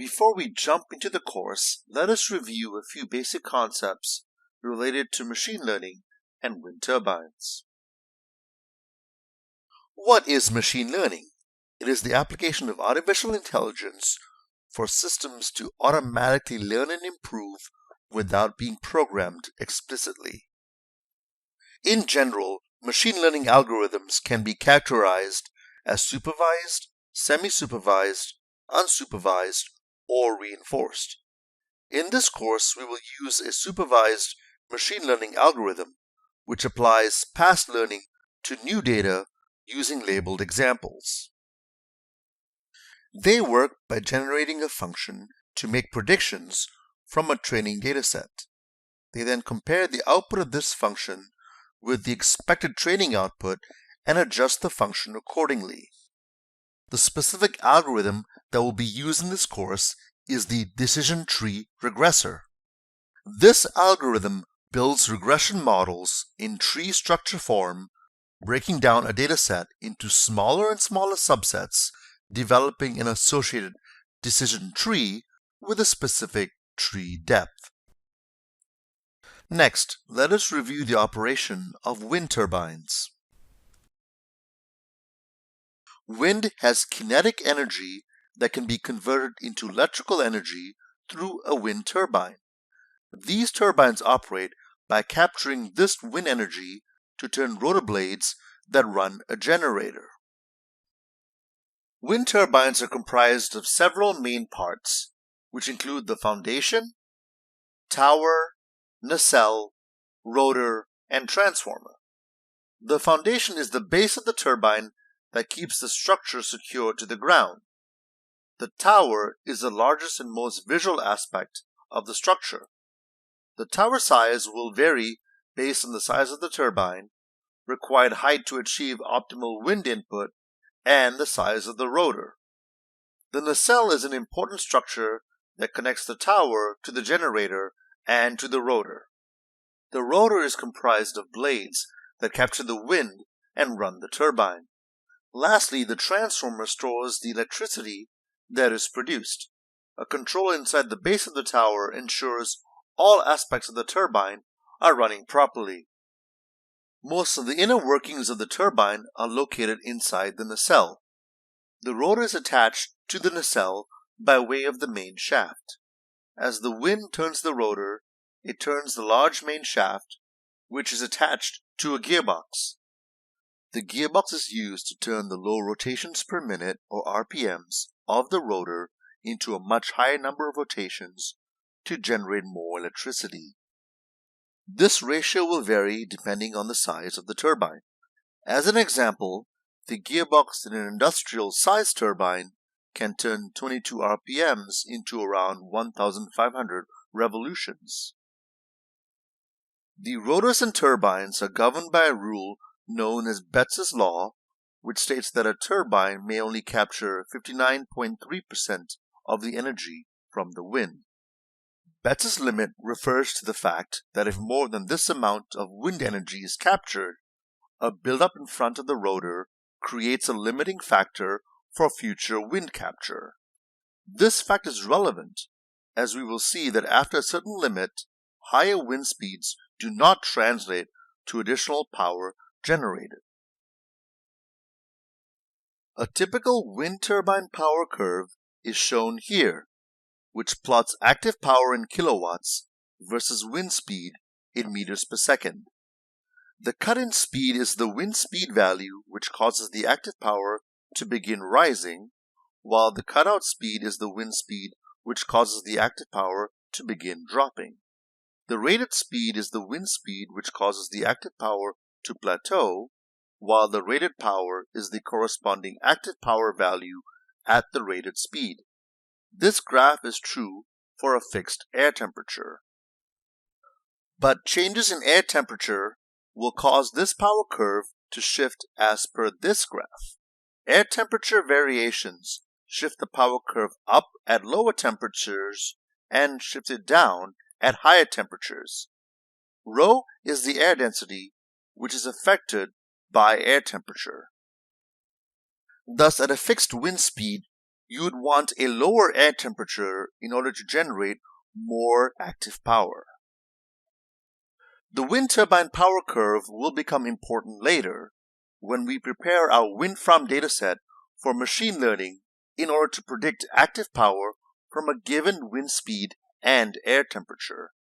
Before we jump into the course, let us review a few basic concepts related to machine learning and wind turbines. What is machine learning? It is the application of artificial intelligence for systems to automatically learn and improve without being programmed explicitly. In general, machine learning algorithms can be characterized as supervised, semi-supervised, unsupervised, or reinforced. In this course, we will use a supervised machine learning algorithm which applies past learning to new data using labeled examples. They work by generating a function to make predictions from a training dataset. They then compare the output of this function with the expected training output and adjust the function accordingly. The specific algorithm that will be used in this course is the decision tree regressor. This algorithm builds regression models in tree structure form, breaking down a dataset into smaller and smaller subsets, developing an associated decision tree with a specific tree depth. Next, let us review the operation of wind turbines. Wind has kinetic energy that can be converted into electrical energy through a wind turbine. These turbines operate by capturing this wind energy to turn rotor blades that run a generator. Wind turbines are comprised of several main parts, which include the foundation, tower, nacelle, rotor, and transformer. The foundation is the base of the turbine that keeps the structure secure to the ground. The tower is the largest and most visual aspect of the structure. The tower size will vary based on the size of the turbine, required height to achieve optimal wind input, and the size of the rotor. The nacelle is an important structure that connects the tower to the generator and to the rotor. The rotor is comprised of blades that capture the wind and run the turbine. Lastly, the transformer stores the electricity that is produced. A controller inside the base of the tower ensures all aspects of the turbine are running properly. Most of the inner workings of the turbine are located inside the nacelle. The rotor is attached to the nacelle by way of the main shaft. As the wind turns the rotor, it turns the large main shaft, which is attached to a gearbox. The gearbox is used to turn the low rotations per minute, or RPMs, of the rotor into a much higher number of rotations to generate more electricity. This ratio will vary depending on the size of the turbine. As an example, the gearbox in an industrial size turbine can turn 22 RPMs into around 1,500 revolutions. The rotors and turbines are governed by a rule known as Betts's law, which states that a turbine may only capture 59.3% of the energy from the wind. Betts's limit refers to the fact that if more than this amount of wind energy is captured, a buildup in front of the rotor creates a limiting factor for future wind capture. This fact is relevant, as we will see that after a certain limit, higher wind speeds do not translate to additional power generated. A typical wind turbine power curve is shown here, which plots active power in kilowatts versus wind speed in meters per second. The cut-in speed is the wind speed value which causes the active power to begin rising, while the cutout speed is the wind speed which causes the active power to begin dropping. The rated speed is the wind speed which causes the active power to plateau, while the rated power is the corresponding active power value at the rated speed. This graph is true for a fixed air temperature. But changes in air temperature will cause this power curve to shift as per this graph. Air temperature variations shift the power curve up at lower temperatures and shift it down at higher temperatures. Rho is the air density, which is affected by air temperature. Thus, at a fixed wind speed, you would want a lower air temperature in order to generate more active power. The wind turbine power curve will become important later when we prepare our wind farm dataset for machine learning in order to predict active power from a given wind speed and air temperature.